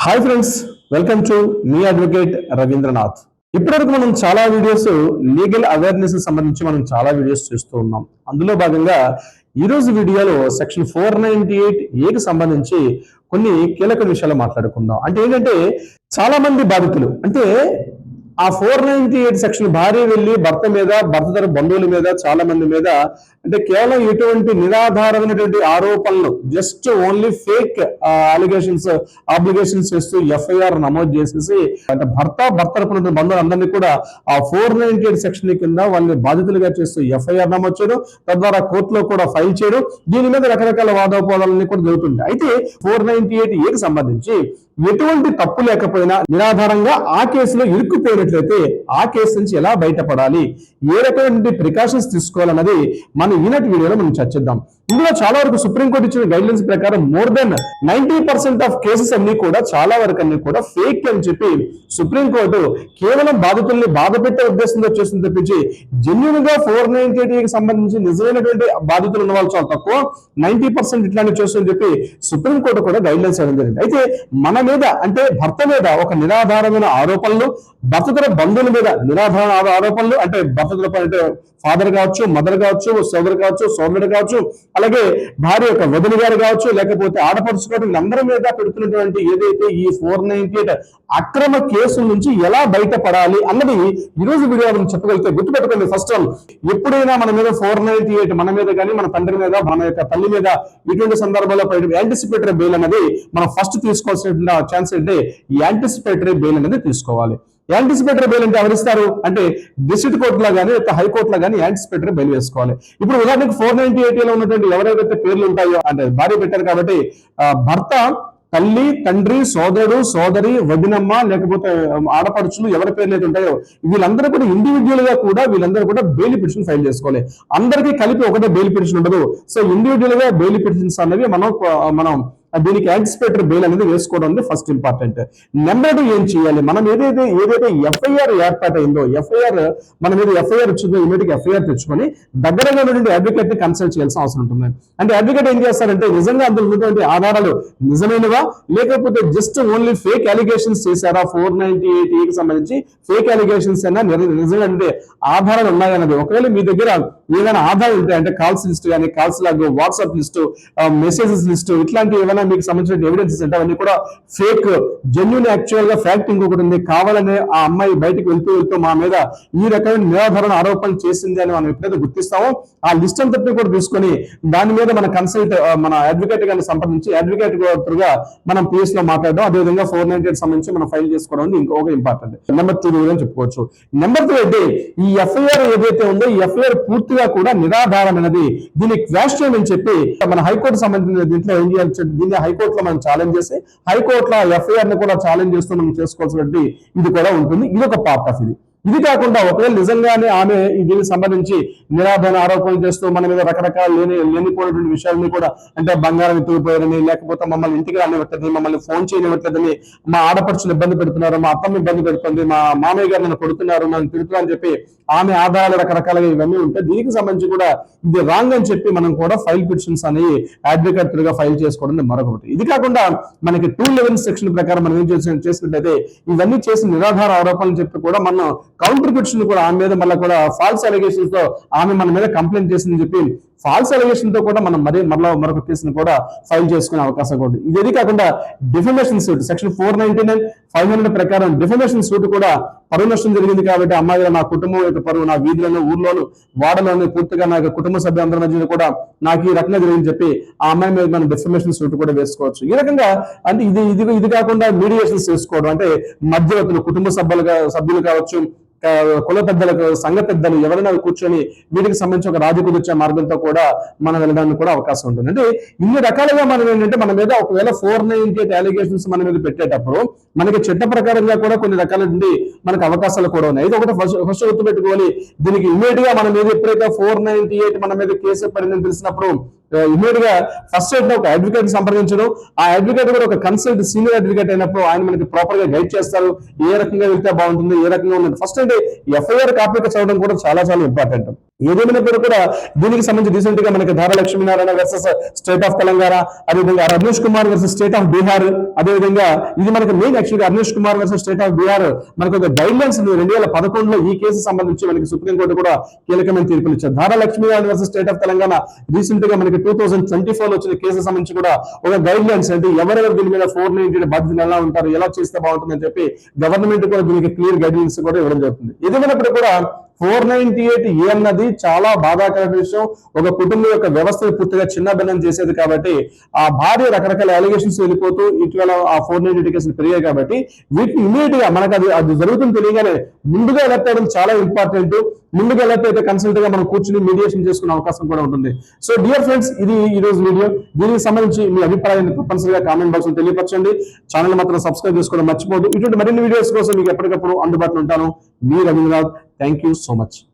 Hi friends, welcome to మీ advocate Ravindranath. ఇప్పటివరకు మనం చాలా వీడియోస్ లీగల్ అవేర్నెస్ సంబంధించి మనం చాలా వీడియోస్ చేస్తూ ఉన్నాం. అందులో భాగంగా ఈరోజు వీడియోలో సెక్షన్ 498A సంబంధించి కొన్ని కీలక విషయాలు మాట్లాడుకుందాం. అంటే ఏంటంటే చాలా మంది బాధితులు అంటే ఆ 498 సెక్షన్ భార్య వెళ్ళి భర్త మీద, భర్త తరపు బంధువుల మీద, చాలా మంది మీద అంటే కేవలం ఎటువంటి నిరాధారమైనటువంటి ఆరోపణలు, just only fake allegations, obligations చేస్తూ ఎఫ్ఐఆర్ నమోదు చేసేసి అంటే భర్త తరపున బంధువులందరినీ కూడా ఆ 498 సెక్షన్ కింద వాళ్ళని బాధితులుగా చేస్తూ ఎఫ్ఐఆర్ నమోదు చేయడం, తద్వారా కోర్టులో కూడా ఫైల్ చేయడం, దీని మీద రకరకాల వాదోపవాదాలన్నీ కూడా జరుగుతుంటాయి. అయితే 498A సంబంధించి ఎటువంటి తప్పు లేకపోయినా నిరాధారంగా ఆ కేసులో ఇరుక్కుపోయినట్లయితే ఆ కేసు నుంచి ఎలా బయటపడాలి, ఏ రకమైన ప్రికాషన్స్ తీసుకోవాలన్నది మనం ఈనాటి వీడియోలో మనం చర్చిద్దాం. ఇందులో చాలా వరకు సుప్రీంకోర్టు ఇచ్చిన గైడ్లైన్స్ ప్రకారం మోర్ దెన్ 90% ఆఫ్ కేసెస్ అన్ని కూడా చాలా వరకు అన్ని కూడా ఫేక్ అని చెప్పి సుప్రీంకోర్టు కేవలం బాధితుల్ని బాధ పెట్టే ఉద్దేశంతో చేస్తుంది తప్పించి జెన్యున్ గా 498 సంబంధించి నిజమైనటువంటి బాధితులు ఉన్న వాళ్ళు చాలా తక్కువ, 90% ఇట్లాంటివి చేస్తుందని చెప్పి సుప్రీంకోర్టు కూడా గైడ్లైన్స్ ఇవ్వడం జరిగింది. అయితే మన మీద అంటే భర్త మీద ఒక నిరాధారమైన ఆరోపణలు, భర్త తరపు బంధువుల మీద నిరాధారణ ఆరోపణలు అంటే భర్త తరపు అంటే ఫాదర్ కావచ్చు, మదర్ కావచ్చు, సోదరు కావచ్చు, సోదరుడు కావచ్చు, అలాగే భార్య యొక్క వదిన గారు కావచ్చు, లేకపోతే ఆడపడుచు కావచ్చు, వీళ్ళందరి మీద పెడుతున్నటువంటి ఏదైతే ఈ 498 అక్రమ కేసుల నుంచి ఎలా బయటపడాలి అన్నది ఈరోజు వీడియో మనం చెప్పగలిగితే గుర్తుపెట్టుకోండి. ఫస్ట్ ఎప్పుడైనా మన మీద 498 మన మీద కానీ మన తండ్రి మీద, మన యొక్క తల్లి మీద ఇటువంటి సందర్భాల్లో యాంటిసిపేటరీ బెయిల్ అనేది మనం ఫస్ట్ తీసుకోవాల్సిన ఛాన్స్ అంటే యాంటిసిపేటరీ బెయిల్ అనేది తీసుకోవాలి. యాంటిసిపేటరీ బెయిల్ అంటే ఎవరిస్తారు అంటే డిస్ట్రిక్ట్ కోర్టులో కానీ హైకోర్టులో కానీ యాంటిసిపేటరీ బెయిల్ వేసుకోవాలి. ఇప్పుడు ఉదాహరణకు 498లో ఉన్నటువంటి ఎవరైతే పేర్లు ఉంటాయో అంటే భార్య పెట్టారు కాబట్టి భర్త, తల్లి, తండ్రి, సోదరుడు, సోదరి, వదినమ్మ, లేకపోతే ఆడపడుచులు ఎవరి పేర్లు అయితే ఉంటాయో వీళ్ళందరూ కూడా ఇండివిజువల్ గా కూడా వీళ్ళందరూ కూడా బెయిల్ పిటిషన్ ఫైల్ చేసుకోవాలి. అందరికీ కలిపి ఒకటే బెయిల్ పిటిషన్ ఉండదు. సో ఇండివిజువల్ గా బెయిల్ పిటిషన్స్ అనేవి మనం దీనికి యాంటిసిపేటరీ బెయిల్ అనేది వేసుకోవడం అనేది ఫస్ట్ ఇంపార్టెంట్. నెంబర్ 2 ఏం చేయాలి, మనం ఏదైతే ఎఫ్ఐఆర్ ఏర్పాటైందో ఎఫ్ఐఆర్ మన మీద ఎఫ్ఐఆర్ వచ్చిందో ఇమీడియట్ ఎఫ్ఐఆర్ తెచ్చుకొని దగ్గరగా ఉన్నటువంటి అడ్వకేట్ ని కన్సల్ట్ చేయాల్సిన అవసరం ఉంటుంది. అంటే అడ్వకేట్ ఏం చేస్తారంటే నిజంగా అందులో ఉన్నటువంటి ఆధారాలు నిజమైనవా లేకపోతే జస్ట్ ఓన్లీ ఫేక్ అలిగేషన్స్ చేశారా, 498 సంబంధించి ఫేక్ అలిగేషన్స్ అయినా నిజంగా అంటే ఆధారాలు ఉన్నాయన్నది. ఒకవేళ మీ దగ్గర ఏదైనా ఆధారాలు ఉంటాయి అంటే కాల్స్ లిస్ట్ కానీ, calls log, WhatsApp list, messages list, ఇట్లాంటి ఏమైనా మీకు సంబంధించిన ఎవిడెన్సెస్ అంటే అవన్నీ కూడా ఫేక్, జెన్యున్ యాక్చువల్ గా ఫ్యాక్ట్ ఇంకొకటి ఉంది, కావాలనే ఆ అమ్మాయి బయటకు వెళ్తూ మా మీద ఈ రకమైన నిరాధారణ ఆరోపణలు చేసింది అని మనం ఎప్పుడైతే గుర్తిస్తామో ఆ లిస్ట్ అంతటిని కూడా తీసుకొని దాని మీద మన మన అడ్వకేట్ గారిని సంప్రదించి అడ్వకేట్ గా మనం పిఎస్ లో మాట్లాడడం, అదేవిధంగా 498 సంబంధించి మనం ఫైల్ చేసుకోవడం ఇంకొక ఇంపార్టెంట్. నెంబర్ 2 అని చెప్పుకోవచ్చు. నెంబర్ 3 అయితే ఈ ఎఫ్ఐఆర్ ఏదైతే ఉందో ఈ ఎఫ్ఐఆర్ పూర్తిగా కూడా నిరాధారమైనది, దీన్ని క్వాష్ చేయమని చెప్పి మన హైకోర్టు సంబంధించిన దీంట్లో ఏం చేయాలి, దీన్ని హైకోర్టులో మనం ఛాలెంజ్ చేసి హైకోర్టులో ఎఫ్ఐఆర్ ని కూడా ఛాలెంజ్ చేస్తూ మనం చేసుకోవాల్సినటువంటి ఇది కూడా ఉంటుంది. ఇది ఒక పార్ట్ ఆఫ్ ఇది కాకుండా ఒకవేళ నిజంగానే ఆమె దీనికి సంబంధించి నిరాధారణ ఆరోపణలు చేస్తూ మన మీద రకరకాల లేనిపోయినటువంటి విషయాలని కూడా అంటే బంగారం ఎత్తుకుపోయారని, లేకపోతే మమ్మల్ని ఇంటికి రానివ్వట్లేదు, మమ్మల్ని ఫోన్ చేయనివ్వట్లేదని, మా ఆడపడుచులు ఇబ్బంది పెడుతున్నారు, మా అత్తమ్మ ఇబ్బంది పెడుతుంది, మా మామయ్య గారు నన్ను కొడుతున్నారు, నన్ను తిడుతున్నారు అని చెప్పి ఆమె ఆధారాలు రకరకాలుగా ఇవన్నీ ఉంటాయి. దీనికి సంబంధించి కూడా ఇది రాంగ్ అని చెప్పి మనం కూడా ఫైల్ పిటిషన్స్ అనేవి అడ్వకేట్ గా ఫైల్ చేసుకోవడం మరొకటి. ఇది కాకుండా మనకి 211 సెక్షన్ ప్రకారం మనం ఏం చేసినట్లయితే ఇవన్నీ చేసిన నిరాధార ఆరోపణలు చెప్పి కూడా మనం కౌంటర్ పిటిషన్ కూడా ఆమె మీద మళ్ళీ కూడా ఫాల్స్ అలిగేషన్స్ తో ఆమె మన మీద కంప్లైంట్ చేసిందని చెప్పి ఫాల్స్ అలిగేషన్ తో కూడా మనం మరొక కేసును కూడా ఫైల్ చేసుకునే అవకాశం కూడా. ఇది కాకుండా డిఫమేషన్ సూట్ సెక్షన్ 499, 500 ప్రకారం డిఫమేషన్ సూట్ కూడా పరువు నష్టం జరిగింది కాబట్టి అమ్మాయిగా నా కుటుంబం యొక్క పరువు, నా వీధిలోను, ఊర్లోను, వాడలోను పూర్తిగా నా కుటుంబ సభ్యులందరి మధ్య కూడా నాకు ఈ రకంగా జరిగింది చెప్పి ఆ అమ్మాయి మీద మనం డిఫమేషన్ సూట్ కూడా వేసుకోవచ్చు. ఈ రకంగా అంటే ఇది కాకుండా మీడియేషన్స్ చేసుకోవడం అంటే మధ్యవర్తులు, కుటుంబ సభ్యులు కావచ్చు, కుల పెద్దలకు, సంఘ పెద్దలు ఎవరైనా కూర్చొని వీటికి సంబంధించి ఒక రాజీ కుదిర్చే మార్గంతో కూడా మనం వెళ్ళడానికి కూడా అవకాశం ఉంటుంది. అంటే ఇన్ని రకాలుగా మనం ఏంటంటే మన మీద ఒకవేళ 498 అలిగేషన్స్ మన మీద పెట్టేటప్పుడు మనకి చట్ట ప్రకారంగా కూడా కొన్ని రకాల నుండి మనకు అవకాశాలు కూడా ఉన్నాయి. ఇది ఒకటి ఫస్ట్ గుర్తుపెట్టుకోవాలి. దీనికి ఇమీడియట్ గా మన మీద ఎప్పుడైతే 498 మన మీద కేసు పడిందని తెలిసినప్పుడు ఇమీడియట్ గా ఫస్ట్ ఒక అడ్వకేట్ సంప్రదించడం, ఆ అడ్వకేట్ కూడా ఒక కన్సల్ట్ సీనియర్ అడ్వకేట్ అయినప్పుడు ఆయన మనకి ప్రాపర్ గా గైడ్ చేస్తారు, ఏ రకంగా వెళ్తే బాగుంటుంది, ఏ రకంగా ఉన్నది. ఫస్ట్ అంటే ఎఫ్ఐఆర్ కాపీ చదవడం కూడా చాలా ఇంపార్టెంట్. ఏదేమైనప్పుడు కూడా దీనికి సంబంధించి రీసెంట్ గా మనకి Dhara Lakshminarayana versus state of Telangana, అదేవిధంగా Ramesh Kumar versus state of Bihar, అదేవిధంగా ఇది మనకి మెయిన్ యాక్చువల్గా Ramesh Kumar versus state of Bihar మనకు ఒక గైడ్ లైన్స్ 2011లో ఈ కేసు సంబంధించి మనకి సుప్రీంకోర్టు కూడా కీలకమైన తీర్పులు ఇచ్చారు. Dhara Lakshminarayana versus state of Telangana recent గా మనకి 2024లో వచ్చిన కేసు సంబంధించి కూడా ఒక గైడ్ లైన్స్ అంటే ఎవరెవరు దీని మీద 490 బాధ్యతలు ఎలా ఉంటారు, ఎలా చేస్తే బాగుంటుందని చెప్పి గవర్నమెంట్ కూడా దీనికి క్లియర్ గైడ్ లైన్స్ కూడా ఇవ్వడం జరుగుతుంది. ఏదేమైనప్పుడు కూడా 498 అన్నది చాలా బాధాకర విషయం. ఒక కుటుంబం యొక్క వ్యవస్థను పూర్తిగా చిన్నభిన్నం చేసేది కాబట్టి ఆ భార్య రకరకాల అలిగేషన్స్ వెళ్ళిపోతూ ఇటీవల ఆ 498 కేసులు పెరిగాయి కాబట్టి వీటిని ఇమీడియట్ గా మనకు అది జరుగుతుంది తెలియగానే ముందుగా అలర్ట్ అవ్వడం చాలా ఇంపార్టెంట్. ముందుగా అలర్ట్ అయితే కన్సల్ట్ గా మనం కూర్చుని మీడియేషన్ చేసుకునే అవకాశం కూడా ఉంటుంది. సో డియర్ ఫ్రెండ్స్, ఇది ఈ రోజు వీడియో. దీనికి సంబంధించి మీ అభిప్రాయాన్ని తప్పనిసరిగా కామెంట్ బాక్స్ లో తెలియపరచండి. ఛానల్ మాత్రం సబ్స్క్రైబ్ చేసుకోవడం మర్చిపోదు. ఇటువంటి మరిన్ని వీడియోస్ కోసం మీకు ఎప్పటికప్పుడు అందుబాటులో ఉంటాను. మీ Rabindranath. Thank you so much.